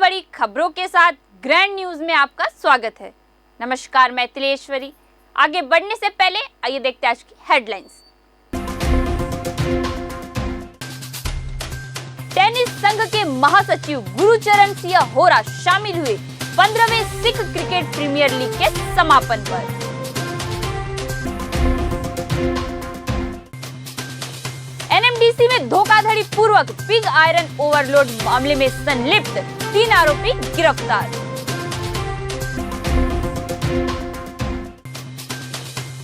बड़ी खबरों के साथ ग्रैंड न्यूज में आपका स्वागत है। नमस्कार, मैं तिलेश्वरी। आगे बढ़ने से पहले आइए देखते हैं आज की हेडलाइंस। टेनिस संघ के महासचिव गुरुचरण सिंह होरा शामिल हुए 15वें सिख क्रिकेट प्रीमियर लीग के समापन पर। एनएमडीसी में धोखाधड़ी पूर्वक पिग आयरन ओवरलोड मामले में संलिप्त 3 आरोपी गिरफ्तार।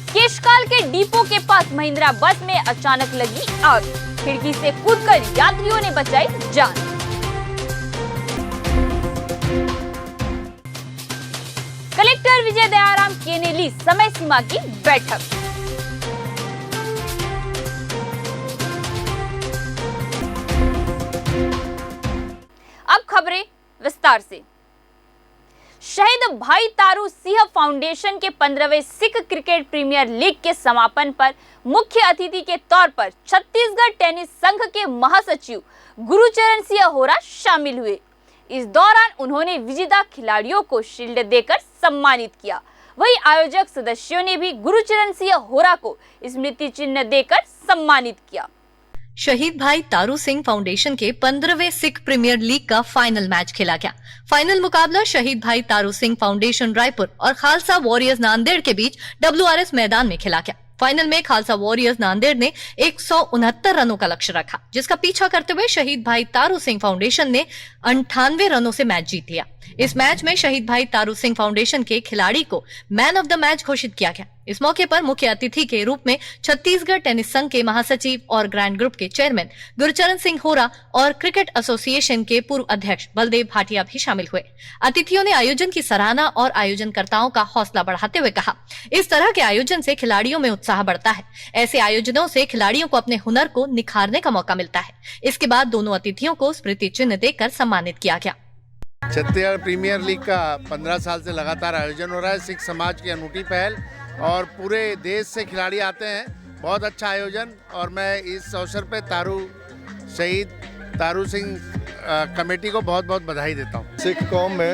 केशकाल के डिपो के पास महिंद्रा बस में अचानक लगी आग, खिड़की से कूदकर यात्रियों ने बचाई जान। कलेक्टर विजय दयाराम के ने ली समय सीमा की बैठक। अब खबरें विस्तार से। शहीद भाई तारू सिंह फाउंडेशन के 15वें सिख क्रिकेट प्रीमियर लीग के समापन पर मुख्य अतिथि के तौर पर छत्तीसगढ़ टेनिस संघ के महासचिव गुरुचरण सिंह होरा शामिल हुए। इस दौरान उन्होंने विजेता खिलाड़ियों को शील्ड देकर सम्मानित किया। वहीं आयोजक सदस्यों ने भी गुरुचरण सिंह होरा को स्मृति चिन्ह देकर सम्मानित किया। शहीद भाई तारू सिंह फाउंडेशन के 15वें सिख प्रीमियर लीग का फाइनल मैच खेला गया। फाइनल मुकाबला शहीद भाई तारू सिंह फाउंडेशन रायपुर और खालसा वॉरियर्स नांदेड़ के बीच WRS मैदान में खेला गया। फाइनल में खालसा वॉरियर्स नांदेड़ ने 169 रनों का लक्ष्य रखा, जिसका पीछा करते हुए शहीद भाई तारू सिंह फाउंडेशन ने 98 रनों से मैच जीत लिया। इस मैच में शहीद भाई तारू सिंह फाउंडेशन के खिलाड़ी को मैन ऑफ द मैच घोषित किया गया। इस मौके पर मुख्य अतिथि के रूप में छत्तीसगढ़ टेनिस संघ के महासचिव और ग्रैंड ग्रुप के चेयरमैन गुरुचरण सिंह होरा और क्रिकेट एसोसिएशन के पूर्व अध्यक्ष बलदेव भाटिया भी शामिल हुए। अतिथियों ने आयोजन की सराहना और आयोजनकर्ताओं का हौसला बढ़ाते हुए कहा, इस तरह के आयोजन से खिलाड़ियों में उत्साह बढ़ता है। ऐसे आयोजनों से खिलाड़ियों को अपने हुनर को निखारने का मौका मिलता है। इसके बाद दोनों अतिथियों को स्मृति चिन्ह देकर सम्मानित किया गया। छत्तीसगढ़ प्रीमियर लीग का 15 साल से लगातार आयोजन हो रहा है। सिख समाज की अनूठी पहल और पूरे देश से खिलाड़ी आते हैं। बहुत अच्छा आयोजन और मैं इस अवसर पे शहीद तारू सिंह कमेटी को बहुत बहुत बधाई देता हूँ। सिख कौम में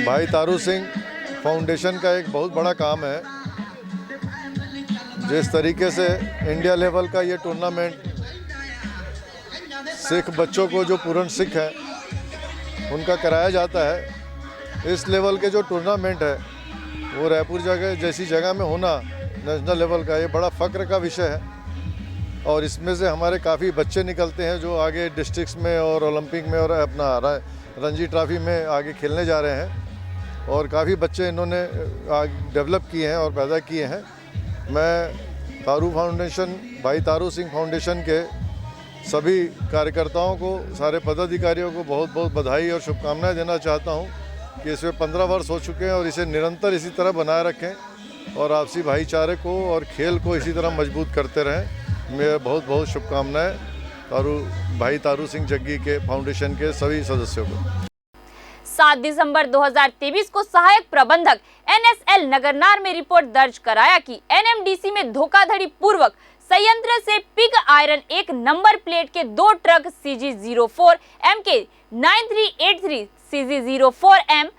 भाई तारू सिंह फाउंडेशन का एक बहुत बड़ा काम है। जिस तरीके से इंडिया लेवल का ये टूर्नामेंट सिख बच्चों को जो पूर्ण सिख है उनका कराया जाता है, इस लेवल के जो टूर्नामेंट है वो रायपुर जैसी जगह में होना नेशनल लेवल का, ये बड़ा फ़ख्र का विषय है। और इसमें से हमारे काफ़ी बच्चे निकलते हैं जो आगे डिस्ट्रिक्ट्स में और ओलंपिक में और अपना रणजी ट्रॉफी में आगे खेलने जा रहे हैं। और काफ़ी बच्चे इन्होंने डेवलप किए हैं और पैदा किए हैं। मैं तारू फाउंडेशन, भाई तारू सिंह फाउंडेशन के सभी कार्यकर्ताओं को, सारे पदाधिकारियों को बहुत बहुत बधाई और शुभकामनाएं देना चाहता हूं कि इसमें 15 वर्ष हो चुके हैं और इसे निरंतर इसी तरह बनाए रखें और आपसी भाईचारे को और खेल को इसी तरह मजबूत करते रहें। मेरे बहुत बहुत शुभकामनाएं भाई तारू सिंह जग्गी के फाउंडेशन के सभी सदस्यों को। 7 दिसंबर 2023 को सहायक प्रबंधक NSL नगरनार में रिपोर्ट दर्ज कराया कि NMDC में धोखाधड़ी पूर्वक संयंत्र से पिग आयरन एक नंबर प्लेट के 2 truck CG04 MK 9383 CG04 M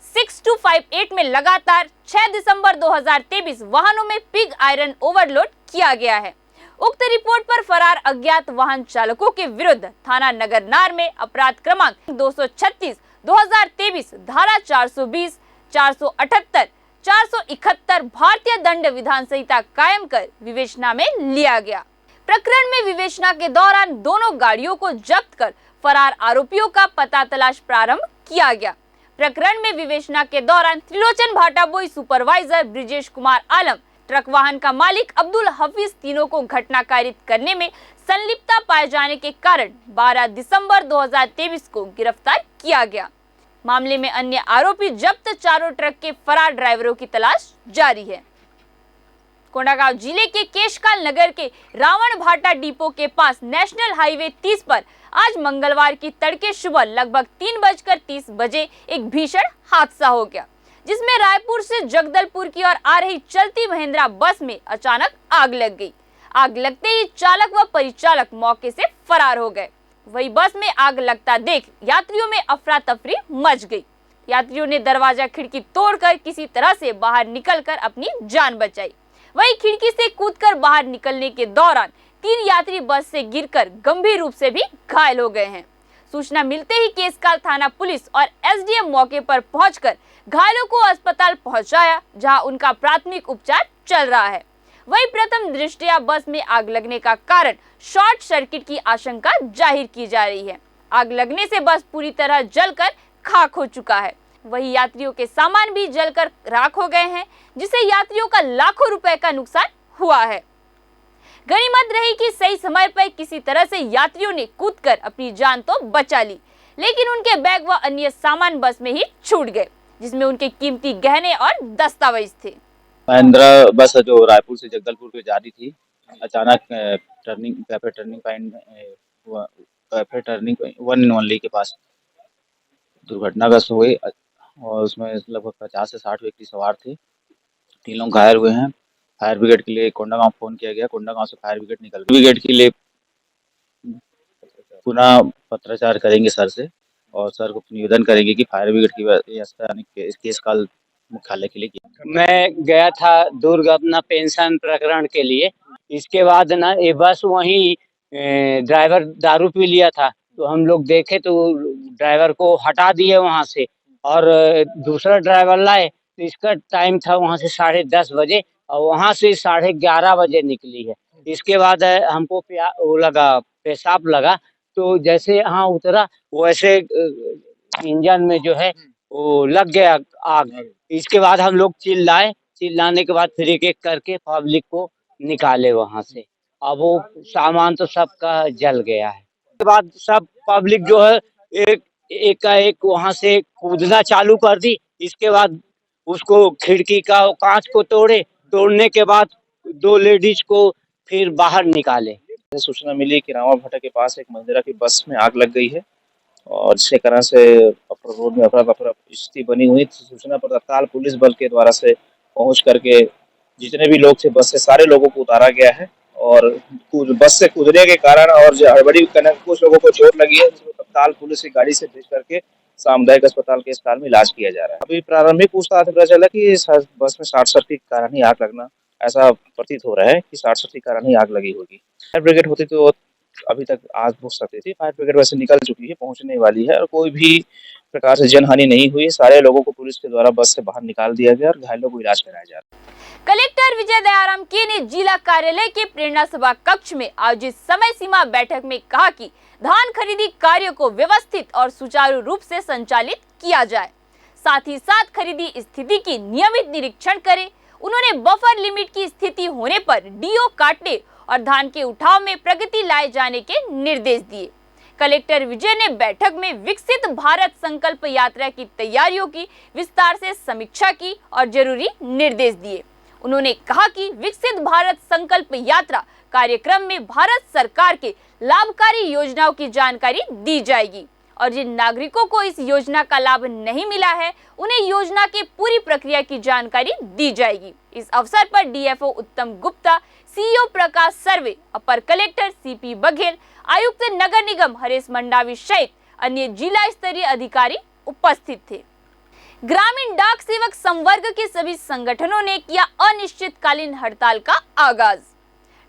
6258 में लगातार 6 दिसंबर 2023 वाहनों में पिग आयरन ओवरलोड किया गया है। उक्त रिपोर्ट पर फरार अज्ञात वाहन चालकों के विरुद्ध थाना नगरनार में अपराध क्रमांक 236 2023 धारा 420 478 471 भारतीय दंड विधान संहिता कायम कर विवेचना में लिया गया। प्रकरण में विवेचना के दौरान दोनों गाड़ियों को जब्त कर फरार आरोपियों का पता तलाश प्रारंभ किया गया। प्रकरण में विवेचना के दौरान त्रिलोचन भाटाबोई सुपरवाइजर ब्रिजेश कुमार आलम, ट्रक वाहन का मालिक अब्दुल हफीज तीनों को घटना कारित करने में संलिप्तता पाए जाने के कारण 12 दिसंबर 2023 को गिरफ्तार किया गया। मामले में अन्य आरोपी जब्त चारों ट्रक के फरार ड्राइवरों की तलाश जारी है। कोंडागांव जिले के केशकाल नगर के रावण भाटा डिपो के पास नेशनल हाईवे 30 पर आज मंगलवार की तड़के सुबह लगभग 3:30 बजे एक भीषण हादसा हो गया, जिसमें रायपुर से जगदलपुर की ओर आ रही चलती महिंद्रा बस में अचानक आग लग गई। आग लगते ही चालक व परिचालक मौके से फरार हो गए। वही बस में आग लगता देख यात्रियों में अफरा तफरी मच गई। यात्रियों ने दरवाजा खिड़की तोड़कर किसी तरह से बाहर निकलकर अपनी जान बचाई। वही खिड़की से कूदकर बाहर निकलने के दौरान 3 यात्री बस से गिरकर गंभीर रूप से भी घायल हो गए हैं। सूचना मिलते ही केसकाल थाना पुलिस और एसडीएम मौके पर पहुंचकर घायलों को अस्पताल पहुंचाया, जहां उनका प्राथमिक उपचार चल रहा है। वही प्रथम दृष्टया बस में आग लगने का कारण शॉर्ट सर्किट की आशंका जाहिर की जा रही है। आग लगने से बस पूरी तरह जलकर खाक हो चुका है। वही यात्रियों के सामान भी जलकर राख हो गए हैं, जिससे यात्रियों का लाखों रुपए का नुकसान हुआ है। गनीमत रही कि सही समय पर किसी तरह से यात्रियों ने कूदकर अपनी जान तो बचा ली, लेकिन उनके बैग व अन्य सामान बस में ही छूट गए, जिसमें उनके कीमती गहने और दस्तावेज थे। महिंद्रा बस जो रायपुर से जगदलपुर को जा रही थी, अचानक कैफे टर्निंग 1 के पास दुर्घटनाग्रस्त हो गई और उसमें लगभग 50 से 60 व्यक्ति सवार थे। 3 लोग घायल हुए हैं। फायर ब्रिगेड के लिए कोंडागांव फोन किया गया। कोंडागांव से फायर ब्रिगेड निकल गई। ब्रिगेड के लिए पुनः पत्राचार करेंगे सर से और सर को निवेदन करेंगे कि फायर ब्रिगेड की व्यवस्था केसकाल मुख्यालय के लिए किया। मैं गया था दुर्ग अपना पेंशन प्रकरण के लिए। इसके बाद ना ये बस वहीं ड्राइवर दारू पी लिया था, तो हम लोग देखे तो ड्राइवर को हटा दिए वहां से और दूसरा ड्राइवर लाए। तो इसका टाइम था वहां से 10:30 बजे और वहां से 11:30 बजे निकली है। इसके बाद हमको वो लगा, पेशाब लगा, तो जैसे यहाँ उतरा वैसे इंजन में जो है वो लग गया आग। इसके बाद हम लोग चिल्लाने के बाद फिर एक करके पब्लिक को निकाले वहां से। अब वो सामान तो सबका जल गया है। इसके बाद सब पब्लिक जो है एक वहां से कूदना चालू कर दी। इसके बाद उसको खिड़की का कांच को तोड़ने के बाद 2 लेडीज को फिर बाहर निकाले। सूचना मिली कि रामा भाटा के पास एक महिंद्रा की बस में आग लग गई है और जिसके कारण से रोड में अफरा तफरी स्थिति बनी हुई। सूचना पर तत्काल पुलिस बल के द्वारा से पहुंच करके जितने भी लोग थे बस से सारे लोगों को उतारा गया है और बस से कूदने के कारण और जो हड़बड़ी करने कुछ लोगों को चोट लगी है, जिसको तत्काल पुलिस की गाड़ी से भेज करके सामुदायिक अस्पताल के अस्पताल में इलाज किया जा रहा है। अभी प्रारंभिक पूछताछ में पता चला कि बस में शॉर्ट सर्किट के कारण ही आग लगना, ऐसा प्रतीत हो रहा है कि शॉर्ट सर्किट के कारण ही आग लगी होगी। फायर ब्रिगेड होती तो अभी तक आग बुझ सकती थी। फायर ब्रिगेड वैसे निकल चुकी है, पहुंचने वाली है और कोई भी प्रकार से जनहानि नहीं हुई। सारे लोगों को पुलिस के द्वारा बस से बाहर निकाल दिया गया और घायलों को इलाज कराया जा रहा है। कलेक्टर विजय दयाराम के ने जिला कार्यालय के प्रेरणा सभा कक्ष में आयोजित समय सीमा बैठक में कहा कि धान खरीदी कार्य को व्यवस्थित और सुचारू रूप से संचालित किया जाए, साथ ही साथ खरीदी स्थिति की नियमित निरीक्षण करें। उन्होंने बफर लिमिट की स्थिति होने पर डीओ काटने और धान के उठाव में प्रगति लाए जाने के निर्देश दिए। कलेक्टर विजय ने बैठक में विकसित भारत संकल्प यात्रा की तैयारियों की विस्तार से समीक्षा की और जरूरी निर्देश दिए। उन्होंने कहा कि विकसित भारत संकल्प यात्रा कार्यक्रम में भारत सरकार के लाभकारी योजनाओं की जानकारी दी जाएगी और जिन नागरिकों को इस योजना का लाभ नहीं मिला है उन्हें योजना के पूरी प्रक्रिया की जानकारी दी जाएगी। इस अवसर पर डीएफओ उत्तम गुप्ता, सीईओ प्रकाश सर्वे, अपर कलेक्टर सीपी बघेल, आयुक्त नगर निगम हरीश मंडावी सहित अन्य जिला स्तरीय अधिकारी उपस्थित थे। ग्रामीण डाक सेवक संवर्ग के सभी संगठनों ने किया अनिश्चितकालीन हड़ताल का आगाज।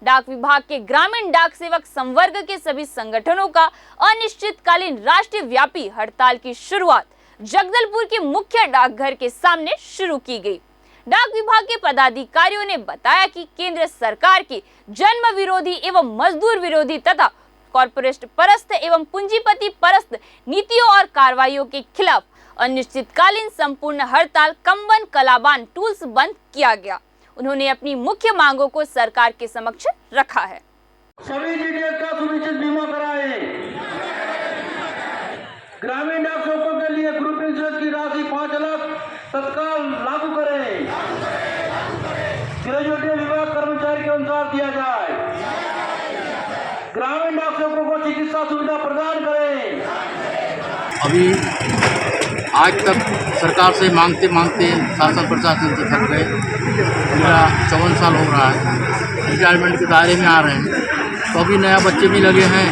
डाक विभाग के ग्रामीण डाक सेवक संवर्ग के सभी संगठनों का अनिश्चितकालीन राष्ट्रीय व्यापी हड़ताल की शुरुआत जगदलपुर के मुख्य डाकघर के सामने शुरू की गई। डाक विभाग के पदाधिकारियों ने बताया कि केंद्र सरकार की जन्म विरोधी एवं मजदूर विरोधी तथा कॉर्पोरेट परस्त एवं पूंजीपति परस्त नीतियों और कार्रवाइयों के खिलाफ अनिश्चितकालीन संपूर्ण हड़ताल कंबन कलाबान टूल्स बंद किया गया। उन्होंने अपनी मुख्य मांगों को सरकार के समक्ष रखा है। सभी जीडीएस का सुनिश्चित बीमा कराएं। ग्रामीण डाक सेवकों के लिए ग्रुप इंश्योरेंस की राशि 5 लाख तत्काल लागू करें। ग्रेजुएटी विभाग कर्मचारी के अनुसार दिया जाए। ग्रामीण डाक सेवकों को चिकित्सा सुविधा प्रदान करें। अभी आज तक सरकार से मांगते मांगते शासन प्रशासन से थक गए। मेरा 54 साल हो रहा है, रिटायरमेंट के दायरे में आ रहे हैं, तो अभी नया बच्चे भी लगे हैं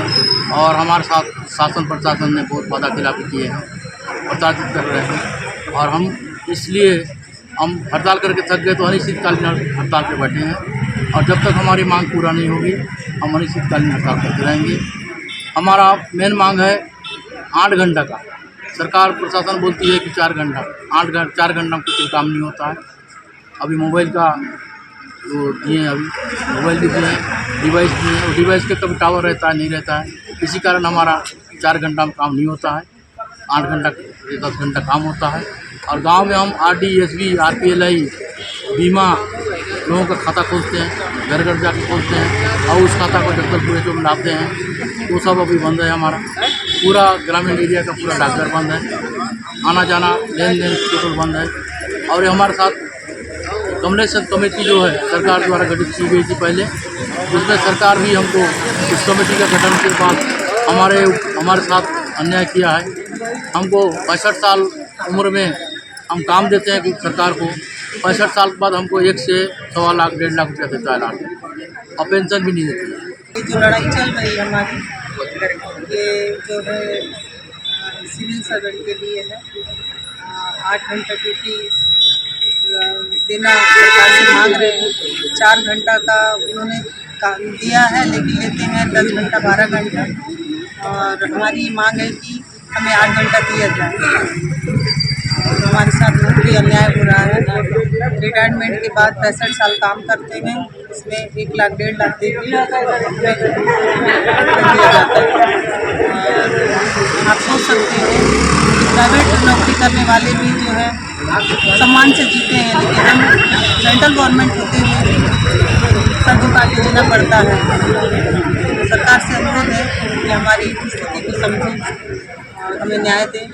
और हमारे साथ शासन प्रशासन ने बहुत वादा खिलाफी किए हैं, प्रताड़ित कर रहे हैं। और हम इसलिए हम हड़ताल करके थक गए तो अनिश्चितकालीन हड़ताल पे बैठे हैं। और जब तक हमारी मांग पूरा नहीं होगी हम अनिश्चितकालीन हड़ताल करते रहेंगे। हमारा मेन मांग है 8 घंटा का। सरकार प्रशासन बोलती है कि 4 घंटा, 4 घंटा में कुछ काम नहीं होता है। अभी मोबाइल का वो दिए, अभी मोबाइल भी दिए, डिवाइस दिए, और डिवाइस के कभी टावर रहता है नहीं रहता है, इसी कारण हमारा 4 घंटा में काम नहीं होता है। 8 घंटा 10 घंटा काम होता है। और गांव में हम RD, SB, RPLI बीमा लोगों का खाता खोलते हैं, घर घर जाकर खोलते हैं, और उस खाता को जगदलपुर जो लाते हैं वो सब अभी बंद है। हमारा पूरा ग्रामीण एरिया का पूरा डाकघर बंद है, आना जाना लेन देन टोटल बंद है। और ये हमारे साथ कमलेशन कमेटी जो है सरकार द्वारा गठित की गई थी पहले, उसमें सरकार भी हमको इस कमेटी का गठन के बाद हमारे साथ अन्याय किया है। हमको 65 साल उम्र में हम काम देते हैं कि सरकार को 65 साल के बाद हमको 1 से 1.25 लाख 1.5 लाख रुपया देता है लाख, और पेंशन भी नहीं देती है। ये जो लड़ाई चल रही है हमारी, ये जो है सिविल सर्वेंट के लिए है। 8 घंटा ड्यूटी देना सरकार से मांग रहे हैं। 4 घंटा का उन्होंने दिया है, लेकिन लेते हैं 10 घंटा 12 घंटा। और हमारी मांग है कि हमें 8 घंटा दिया जाए। हमारे साथ बहुत ही अन्याय हो रहा है। रिटायरमेंट के बाद 65 साल काम करते हैं, इसमें 1 लाख 1.5 लाख दे दिया जाता है। और आप सोच सकते हैं कि प्राइवेट नौकरी करने वाले भी जो है सम्मान से जीते हैं, लेकिन हम सेंट्रल गवर्नमेंट होते हुए सर झुका के जीना पड़ता है। सरकार से अनुरोध है कि हमारी स्थिति को समझें और हमें न्याय दें।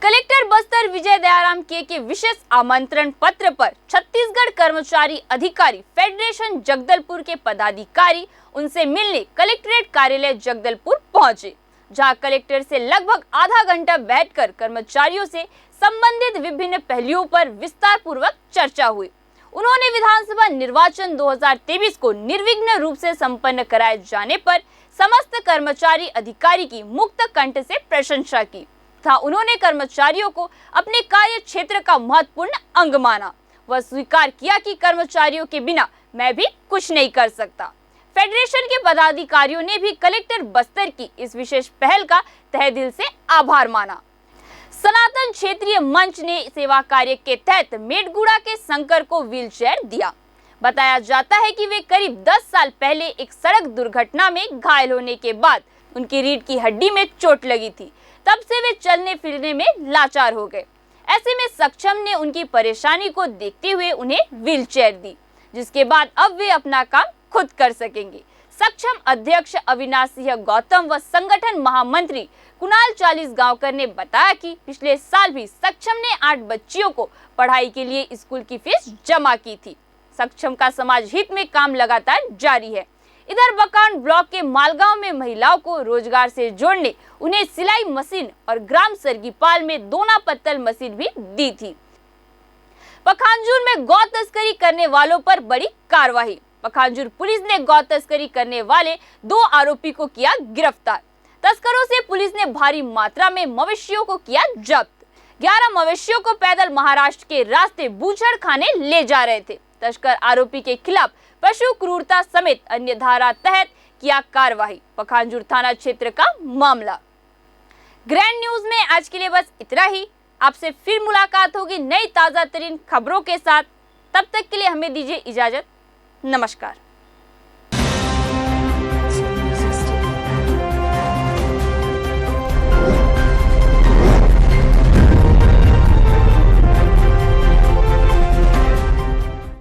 कलेक्टर बस्तर विजय दयाराम के विशेष आमंत्रण पत्र पर छत्तीसगढ़ कर्मचारी अधिकारी फेडरेशन जगदलपुर के पदाधिकारी उनसे मिलने कलेक्ट्रेट कार्यालय जगदलपुर पहुंचे, जहां कलेक्टर से लगभग आधा घंटा बैठकर कर्मचारियों से संबंधित विभिन्न पहलुओं पर विस्तार पूर्वक चर्चा हुई। उन्होंने विधानसभा निर्वाचन 2023 को निर्विघ्न रूप से संपन्न कराए जाने पर समस्त कर्मचारी अधिकारी की मुक्त कंठ से प्रशंसा की था। उन्होंने कर्मचारियों को अपने कार्य क्षेत्र का महत्वपूर्ण अंग माना। वह स्वीकार किया कि कर्मचारियों के बिना मैं भी कुछ नहीं कर सकता। फेडरेशन के पदाधिकारियों ने भी कलेक्टर बस्तर की इस विशेष पहल का तहे दिल से आभार माना। सनातन क्षेत्रीय मंच ने सेवा कार्य के तहत मेडगुड़ा के शंकर को व्हीलचेयर दिया। बताया जाता है कि वे करीब 10 साल पहले एक सड़क दुर्घटना में घायल होने के बाद उनकी रीढ़ की हड्डी में चोट लगी थी। तब से वे चलने फिरने में लाचार हो गए। ऐसे में सक्षम ने उनकी परेशानी को देखते हुए उन्हें व्हीलचेयर दी, जिसके बाद अब वे अपना काम खुद कर सकेंगे। सक्षम अध्यक्ष अविनाश सिंह गौतम व संगठन महामंत्री कुणाल 40 गांवकर ने बताया कि पिछले साल भी सक्षम ने 8 बच्चियों को पढ़ाई के लिए स्कूल की फीस जमा की थी। सक्षम का समाज हित में काम लगातार जारी है। इधर बकान ब्लॉक के मालगांव में महिलाओं को रोजगार से जोड़ने उन्हें सिलाई मशीन और ग्राम सरगीपाल में दोना पत्तल मशीन भी दी थी। पखांजूर में गौ तस्करी करने वालों पर बड़ी कार्रवाई। पखांजूर पुलिस ने गौ तस्करी करने वाले 2 आरोपी को किया गिरफ्तार। तस्करों से पुलिस ने भारी मात्रा में मवेशियों को किया जब्त। 11 मवेशियों को पैदल महाराष्ट्र के रास्ते बूचड़ खाने ले जा रहे थे। तस्कर आरोपी के खिलाफ पशु क्रूरता समेत अन्य धारा तहत किया कार्रवाई। पखांजूर थाना क्षेत्र का मामला। ग्रैंड न्यूज में आज के लिए बस इतना ही। आपसे फिर मुलाकात होगी नई ताजा तरीन खबरों के साथ। तब तक के लिए हमें दीजिए इजाजत। नमस्कार।